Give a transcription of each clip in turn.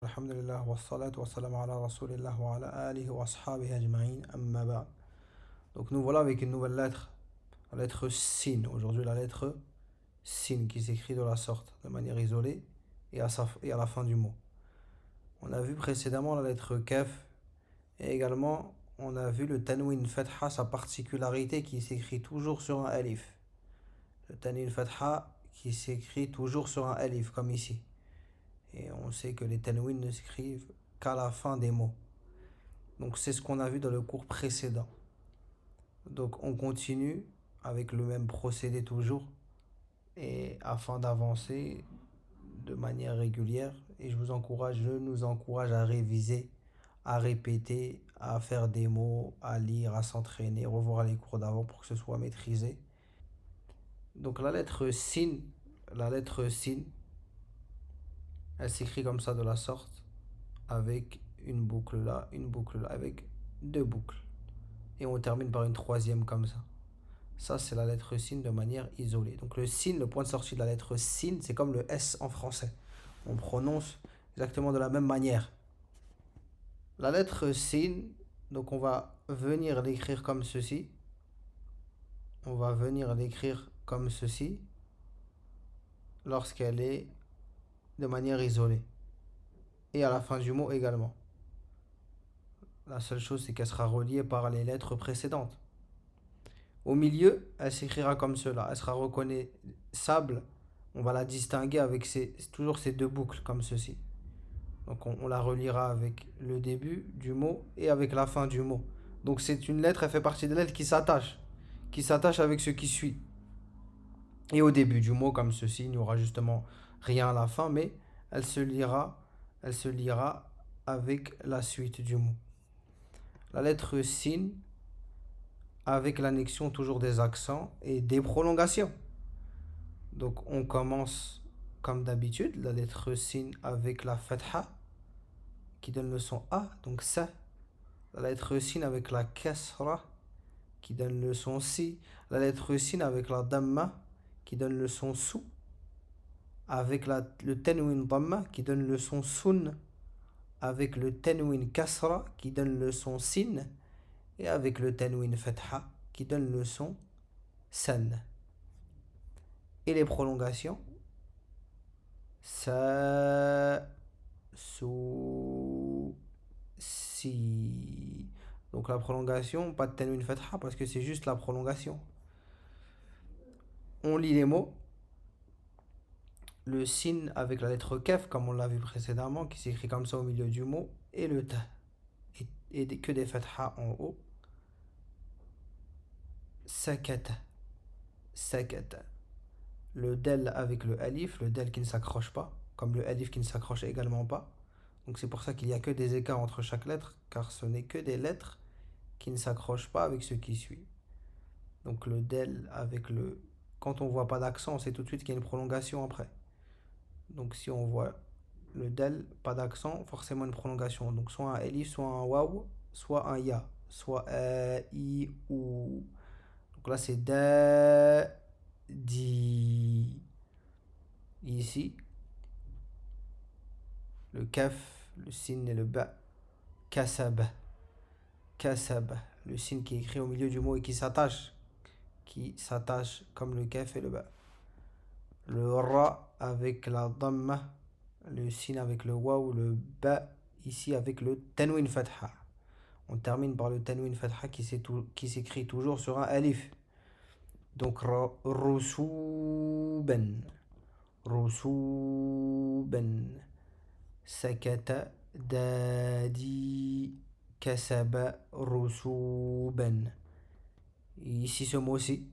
Alhamdulillah wa salatu wa salam ala rasulillah wa ala alihi wa ashabihi ajma'in amma ba'd. Donc nous voilà avec une nouvelle lettre, la lettre Sin. Aujourd'hui la lettre Sin qui s'écrit de la sorte, de manière isolée et à la fin du mot. On a vu précédemment la lettre Kaf et également on a vu le Tanwin Fatha, sa particularité qui s'écrit toujours sur un alif. Le Tanwin Fatha qui s'écrit toujours sur un alif comme ici. Et on sait que les tanwin ne s'écrivent qu'à la fin des mots. Donc c'est ce qu'on a vu dans le cours précédent. Donc on continue avec le même procédé toujours et afin d'avancer de manière régulière et je nous encourage à réviser, à répéter, à faire des mots, à lire, à s'entraîner, revoir les cours d'avant pour que ce soit maîtrisé. Donc la lettre sin, elle s'écrit comme ça de la sorte avec une boucle là, avec deux boucles. Et on termine par une troisième comme ça. Ça, c'est la lettre sin de manière isolée. Donc le sin, le point de sortie de la lettre sin, c'est comme le S en français. On prononce exactement de la même manière. La lettre sin, donc on va venir l'écrire comme ceci. On va venir l'écrire comme ceci lorsqu'elle est de manière isolée. Et à la fin du mot également. La seule chose, c'est qu'elle sera reliée par les lettres précédentes. Au milieu, elle s'écrira comme cela. Elle sera reconnaissable. On va la distinguer avec toujours ces deux boucles comme ceci. Donc on la reliera avec le début du mot et avec la fin du mot. Donc c'est une lettre, elle fait partie des lettres qui s'attache avec ce qui suit. Et au début du mot comme ceci, il n'y aura justement rien à la fin, mais elle elle se lira avec la suite du mot. La lettre sin avec l'annexion toujours des accents et des prolongations. Donc on commence comme d'habitude la lettre sin avec la fatha qui donne le son A, donc ça. La lettre sin avec la kasra qui donne le son si. La lettre sin avec la damma qui donne le son sou. Avec le tenwin damma qui donne le son sun. Avec le tenwin kasra qui donne le son sin. Et avec le tenwin fatha qui donne le son san. Et les prolongations sa, sou, si. Donc la prolongation, pas de tanwin fatha parce que c'est juste la prolongation. On lit les mots. Le sin avec la lettre kef, comme on l'a vu précédemment, qui s'écrit comme ça au milieu du mot, et le ta. Et que des fatha en haut. Sakata. Sakata. Le del avec le alif, le del qui ne s'accroche pas, comme le alif qui ne s'accroche également pas. Donc c'est pour ça qu'il n'y a que des écarts entre chaque lettre, car ce n'est que des lettres qui ne s'accrochent pas avec ce qui suit. Donc le del avec le... Quand on voit pas d'accent, on sait tout de suite qu'il y a une prolongation après. Donc si on voit le del, pas d'accent, forcément une prolongation. Donc soit un elif, soit un waw, soit un ya, soit i, ou. Donc là c'est da, di. Ici, le kaf, le sin et le ba, kasaba, kasaba. Le sin qui est écrit au milieu du mot et qui s'attache comme le kaf et le ba. Le ra avec la damma, le sin avec le waw, le ba ici avec le tanwin fatha. On termine par le tanwin fatha qui s'écrit toujours sur un alif. Donc rusuben, rusuben, sakata dadi, kasaba rusuben. Ici ce mot-ci,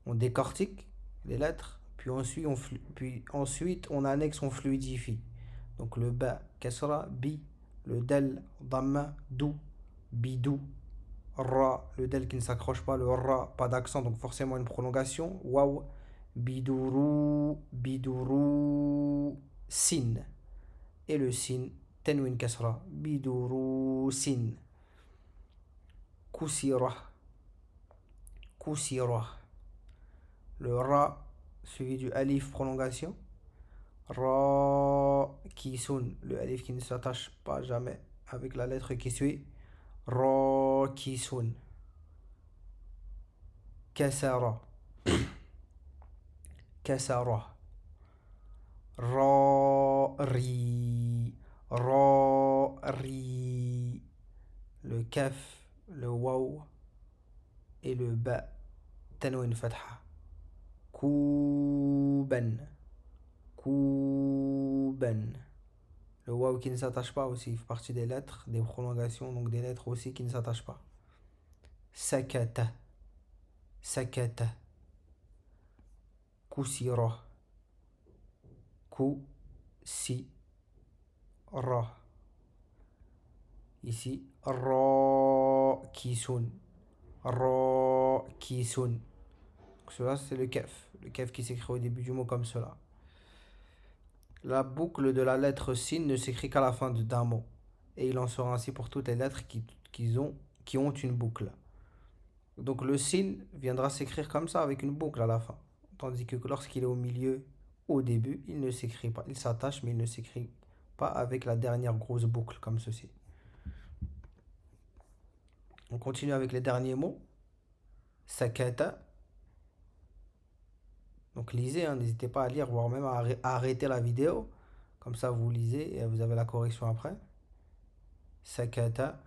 on décortique les lettres, puis ensuite on annexe, on fluidifie. Donc le ba, kasra, bi, le del, damma, dou, bidou, ra, le del qui ne s'accroche pas, le ra, pas d'accent, donc forcément une prolongation, waw, bidourou, bidourou, sin. Et le sin, tenwin kasra, bidourou, sin. Kusira, kusira. Le ra suivi du alif prolongation. Rakisun, le alif qui ne s'attache pas jamais avec la lettre qui suit. Rakisun. Kasara. Kasara. Ri. Ri. Le kaf, le waw et le ba. Tanwin fatha. Kouban. Kouban. Le waw qui ne s'attache pas aussi, il fait partie des lettres, des prolongations, donc des lettres aussi qui ne s'attachent pas. Sakata. Sakata. Kusira. Kusira. Ici, Rakisun. Rakisun. Cela, c'est le kef. Le kef qui s'écrit au début du mot comme cela. La boucle de la lettre sin ne s'écrit qu'à la fin d'un mot. Et il en sera ainsi pour toutes les lettres qui ont une boucle. Donc le sin viendra s'écrire comme ça avec une boucle à la fin. Tandis que lorsqu'il est au milieu, au début, il ne s'écrit pas. Il s'attache mais il ne s'écrit pas avec la dernière grosse boucle comme ceci. On continue avec les derniers mots. Sakata. Donc lisez, hein, n'hésitez pas à lire, voire même à arrêter la vidéo. Comme ça, vous lisez et vous avez la correction après. Sakata.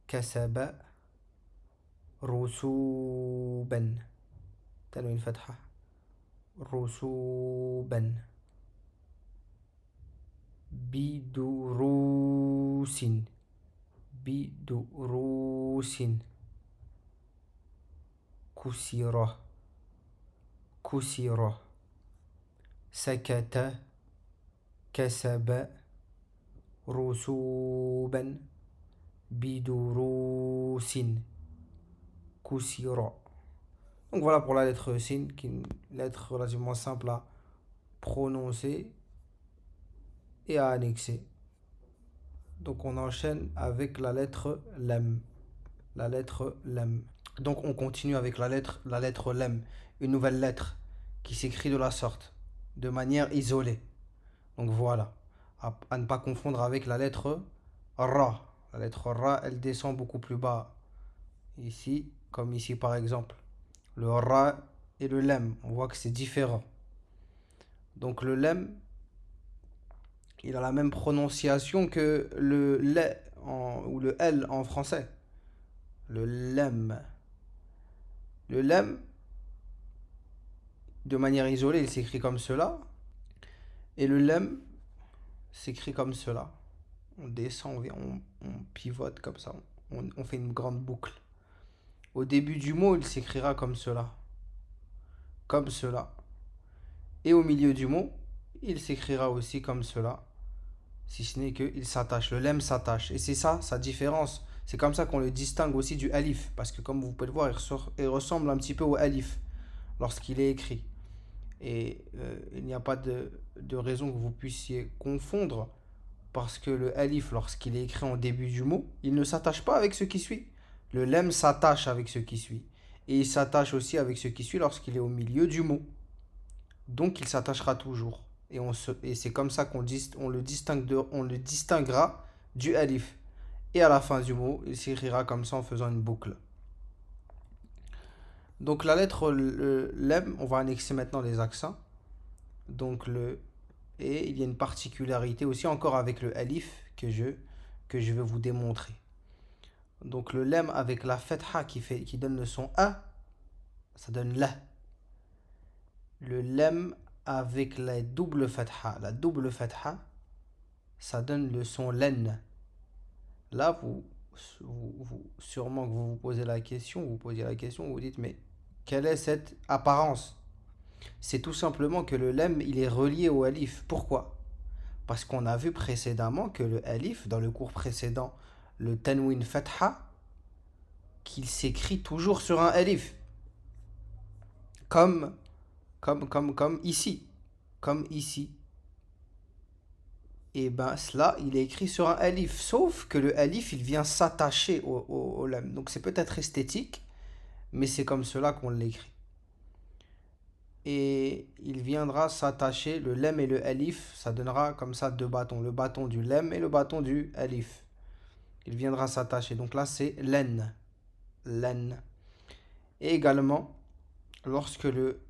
Kasaba. Rusuban. Tanwin fatha. Rusuban. Bidurusin. Bidurusin. Kusira. Kusira. Sakata. Kasaba. Rusuban. Bidurusin. Kusira. Donc voilà pour la lettre sin, qui est une lettre relativement simple à prononcer et à annexer. Donc on enchaîne avec la lettre lem. La lettre lem. Donc on continue avec la lettre lem. Une nouvelle lettre qui s'écrit de la sorte, de manière isolée. Donc voilà. À ne pas confondre avec la lettre ra. La lettre ra, elle descend beaucoup plus bas. Ici, comme ici par exemple. Le ra et le lem, on voit que c'est différent. Donc le lem, il a la même prononciation que le le ou le l en français. Le lem. Le lem, de manière isolée, il s'écrit comme cela. Et le lem s'écrit comme cela. On descend, on pivote comme ça. On fait une grande boucle. Au début du mot, il s'écrira comme cela. Comme cela. Et au milieu du mot, il s'écrira aussi comme cela. Si ce n'est qu'il s'attache. Le lem s'attache. Et c'est ça, sa différence. C'est comme ça qu'on le distingue aussi du alif. Parce que comme vous pouvez le voir, il ressemble un petit peu au alif lorsqu'il est écrit. Et il n'y a pas de raison que vous puissiez confondre. Parce que le alif, lorsqu'il est écrit en début du mot, il ne s'attache pas avec ce qui suit. Le lem s'attache avec ce qui suit. Et il s'attache aussi avec ce qui suit lorsqu'il est au milieu du mot. Donc il s'attachera toujours. Et c'est comme ça on le distinguera du alif. Et à la fin du mot, il s'écrira comme ça en faisant une boucle. Donc la lettre lem, on va annexer maintenant les accents. Donc et il y a une particularité aussi encore avec le alif que je vais vous démontrer. Donc le lem avec la fatha qui donne le son a, ça donne la. Le lem avec la double fatha, ça donne le son len. Là, sûrement que vous posiez la question, vous dites, mais quelle est cette apparence? C'est tout simplement que le lem, il est relié au alif. Pourquoi? Parce qu'on a vu précédemment que le alif, dans le cours précédent, le tanwin fatha, qu'il s'écrit toujours sur un alif. Comme ici. Comme ici. Et ben cela, il est écrit sur un alif. Sauf que le alif, il vient s'attacher au lem. Donc c'est peut-être esthétique, mais c'est comme cela qu'on l'écrit. et il viendra s'attacher, le lem et le alif, ça donnera comme ça deux bâtons, le bâton du lem et le bâton du alif. Il viendra s'attacher, donc là c'est len, len. Et également, lorsque le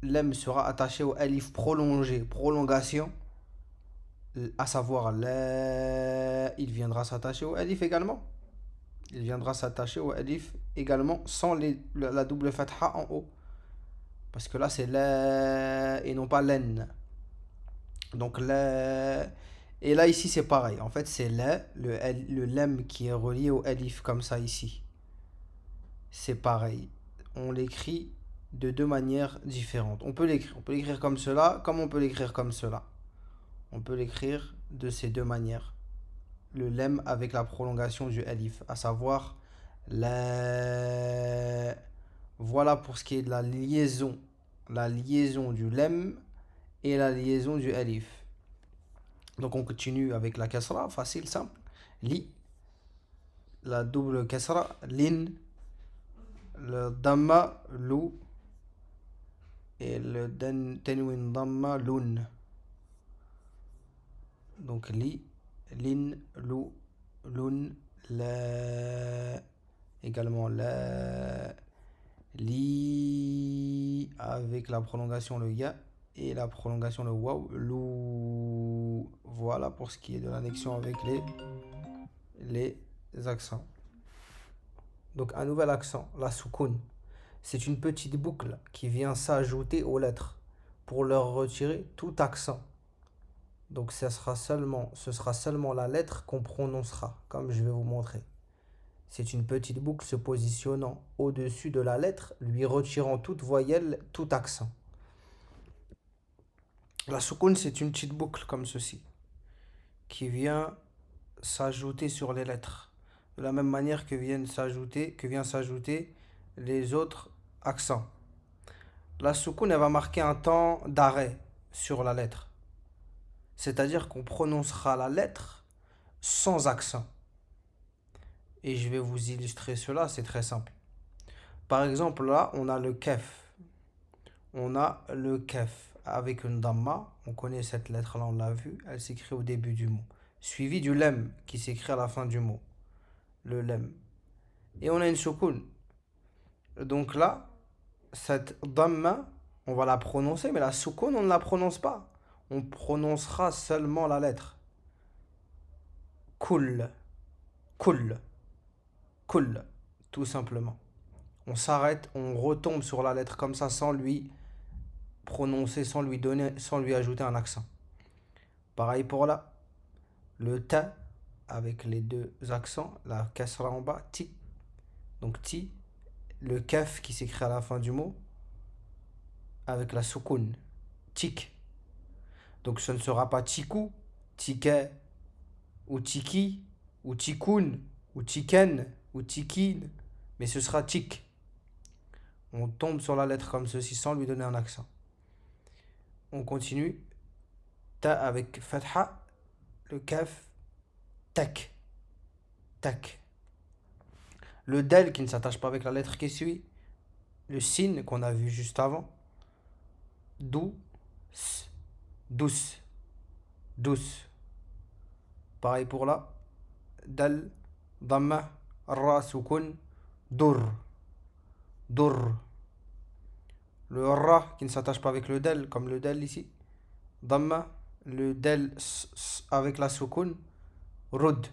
lem sera attaché au alif prolongé, prolongation, à savoir la, il viendra s'attacher au alif également. Il viendra s'attacher au alif également sans la double fatha en haut. Parce que là c'est la et non pas len. Donc la. Et là ici c'est pareil. En fait c'est la, le lem qui est relié au alif comme ça ici. C'est pareil. On l'écrit de deux manières différentes. On peut l'écrire comme cela, comme on peut l'écrire comme cela. On peut l'écrire de ces deux manières. Le lem avec la prolongation du alif, à savoir la. Voilà pour ce qui est de la liaison du lem et la liaison du alif. Donc on continue avec la kasra, facile, simple. Li, la double kasra, lin, le damma, lou, et le tenwin damma, lun. Donc li, lin, lou, lun, la, également la, li, avec la prolongation le ya et la prolongation le waw, lou. Voilà pour ce qui est de l'annexion avec les accents. Donc un nouvel accent, la soukoun. C'est une petite boucle qui vient s'ajouter aux lettres pour leur retirer tout accent. Donc ce sera seulement la lettre qu'on prononcera, comme je vais vous montrer. C'est une petite boucle se positionnant au-dessus de la lettre, lui retirant toute voyelle, tout accent. La soukoun, c'est une petite boucle comme ceci, qui vient s'ajouter sur les lettres. De la même manière que vient s'ajouter les autres accents. La soukoun, elle va marquer un temps d'arrêt sur la lettre. C'est-à-dire qu'on prononcera la lettre sans accent. Et je vais vous illustrer cela, c'est très simple. Par exemple, là, on a le kef. On a le kef avec une damma. On connaît cette lettre-là, on l'a vue. Elle s'écrit au début du mot. Suivi du lem qui s'écrit à la fin du mot. Le lem. Et on a une soukoun. Donc là, cette damma, on va la prononcer, mais la soukoun, on ne la prononce pas. On prononcera seulement la lettre. Kul. Kul. Kul. Tout simplement. On s'arrête, on retombe sur la lettre comme ça sans lui prononcer, sans lui ajouter un accent. Pareil pour là. Le ta avec les deux accents, la kasra en bas, ti. Donc ti, le kaf qui s'écrit à la fin du mot avec la soukoun, tik. Donc ce ne sera pas tiku, tike, ou tiki, ou tikoun, ou tiken, ou tikin, mais ce sera tik. On tombe sur la lettre comme ceci sans lui donner un accent. On continue. Ta avec fatha, le kaf, tak, tak. Le del qui ne s'attache pas avec la lettre qui suit. Le sin qu'on a vu juste avant. Dou, s, douce, douce. Pareil pour là. Dal, damma, ra, soukoun, dur, dur. Le ra qui ne s'attache pas avec le del, comme le del ici. Damma, le del avec la soukoun, rud,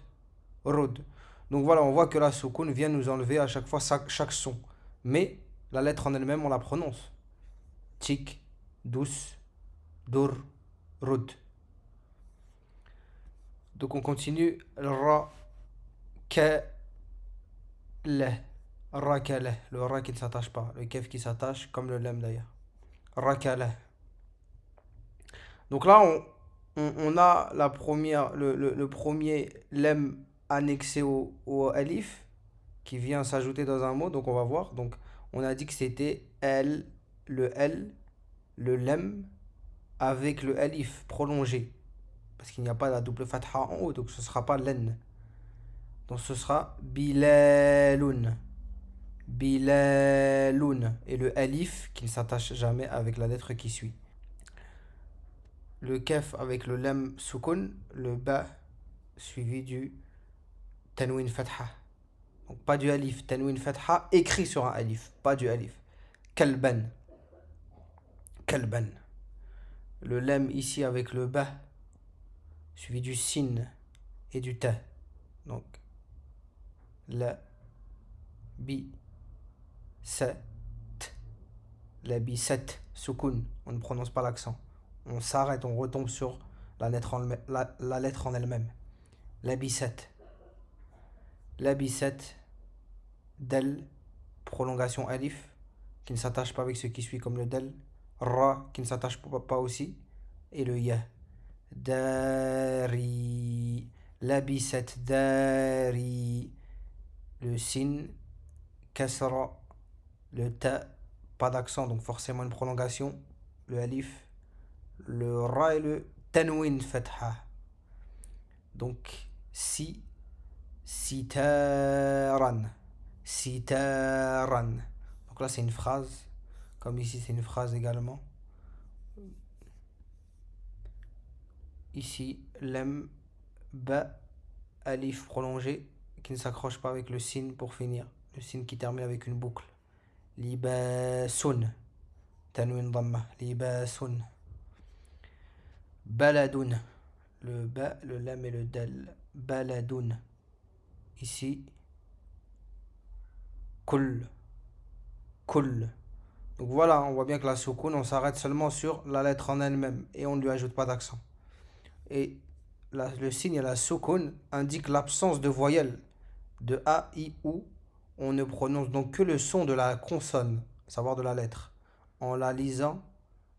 rud. Donc voilà, on voit que la soukoun vient nous enlever à chaque fois chaque son. Mais la lettre en elle-même, on la prononce. Tik, douce, dur, rud. Donc on continue. Ra, ka, le. Ra, ka, le. Le ra qui ne s'attache pas. Le kef qui s'attache, comme le lem d'ailleurs. Ra, ka, le. Donc là, on a le premier lem annexé au alif qui vient s'ajouter dans un mot. Donc on va voir. Donc on a dit que c'était L, le lem avec le alif prolongé. Parce qu'il n'y a pas la double fatha en haut. Donc ce ne sera pas len. Donc ce sera bilalun. Bilaloun. Et le alif qui ne s'attache jamais avec la lettre qui suit. Le kaf avec le lam soukoun, le ba suivi du tanwin fatha. Donc pas du alif, tanwin fatha écrit sur un alif, pas du alif. Kalban. Kalban. Le lam ici avec le ba suivi du sin et du ta. Donc la bi sa t. La bi sat soukoun. On ne prononce pas l'accent. On s'arrête, on retombe sur la lettre en elle-même. La bi sat. La bi sat. Dal, prolongation alif, qui ne s'attache pas avec ce qui suit comme le dal. Ra, qui ne s'attache pas aussi. Et le ya. Dari. Labisat dari. Le sin. Kasra. Le ta. Pas d'accent, donc forcément une prolongation. Le alif. Le ra et le tanwin fatha. Donc si. Sitaran. Sitaran. Donc là, c'est une phrase. Comme ici, c'est une phrase également. Ici, lem, ba, alif prolongé, qui ne s'accroche pas avec le sin pour finir. Le sin qui termine avec une boucle. Libasun. Tanwin dhamma. Libasun. Baladun. Le ba, le lam et le dal. Baladun. Ici, kul. Kul. Donc voilà, on voit bien que la soukoun, on s'arrête seulement sur la lettre en elle-même et on ne lui ajoute pas d'accent. Et le signe à la soukoun indique l'absence de voyelle de A, I, OU. On ne prononce donc que le son de la consonne, à savoir de la lettre, en la lisant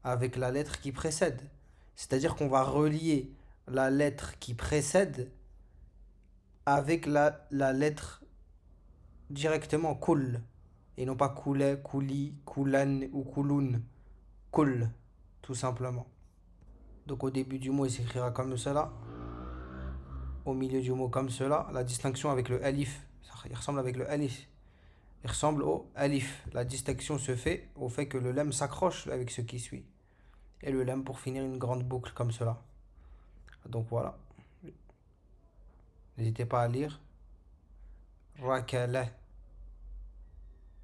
avec la lettre qui précède. C'est-à-dire qu'on va relier la lettre qui précède avec la lettre directement, kul. Et non pas koulé, kouli, koulan ou kouloun. Kul, tout simplement. Donc au début du mot, il s'écrira comme cela. Au milieu du mot comme cela. La distinction avec le alif, il ressemble avec le alif. Il ressemble au alif. La distinction se fait au fait que le lam s'accroche avec ce qui suit. Et le lam pour finir une grande boucle comme cela. Donc voilà. N'hésitez pas à lire. Rakala.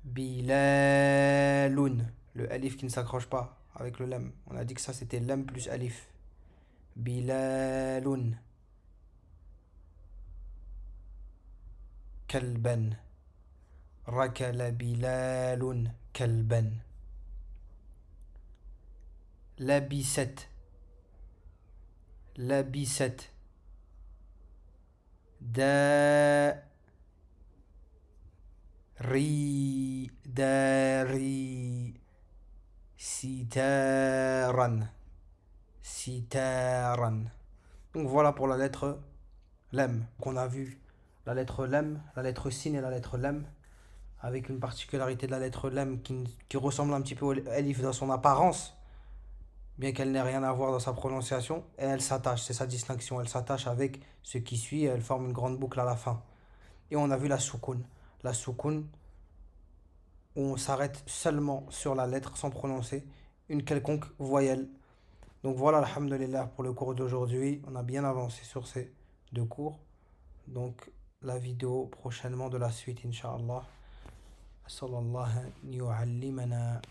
Bilaloun. Le alif qui ne s'accroche pas avec le lam. On a dit que ça c'était lam plus alif. Bilaloun. Kalban. Rakala Bilalun Kalban. Labisat. Labisat. Dari. Dari. Sitaran. Sitaran. Donc voilà pour la lettre lam. Qu'on a vu la lettre lam, la lettre sin et la lettre lam. Avec une particularité de la lettre lam qui ressemble un petit peu au alif dans son apparence, bien qu'elle n'ait rien à voir dans sa prononciation, et elle s'attache, c'est sa distinction, elle s'attache avec ce qui suit et elle forme une grande boucle à la fin. Et on a vu la soukoun. La soukoun, où on s'arrête seulement sur la lettre sans prononcer une quelconque voyelle. Donc voilà, alhamdulillah, pour le cours d'aujourd'hui. On a bien avancé sur ces deux cours. Donc la vidéo prochainement de la suite, Inch'Allah. أسأل الله أن يعلمنا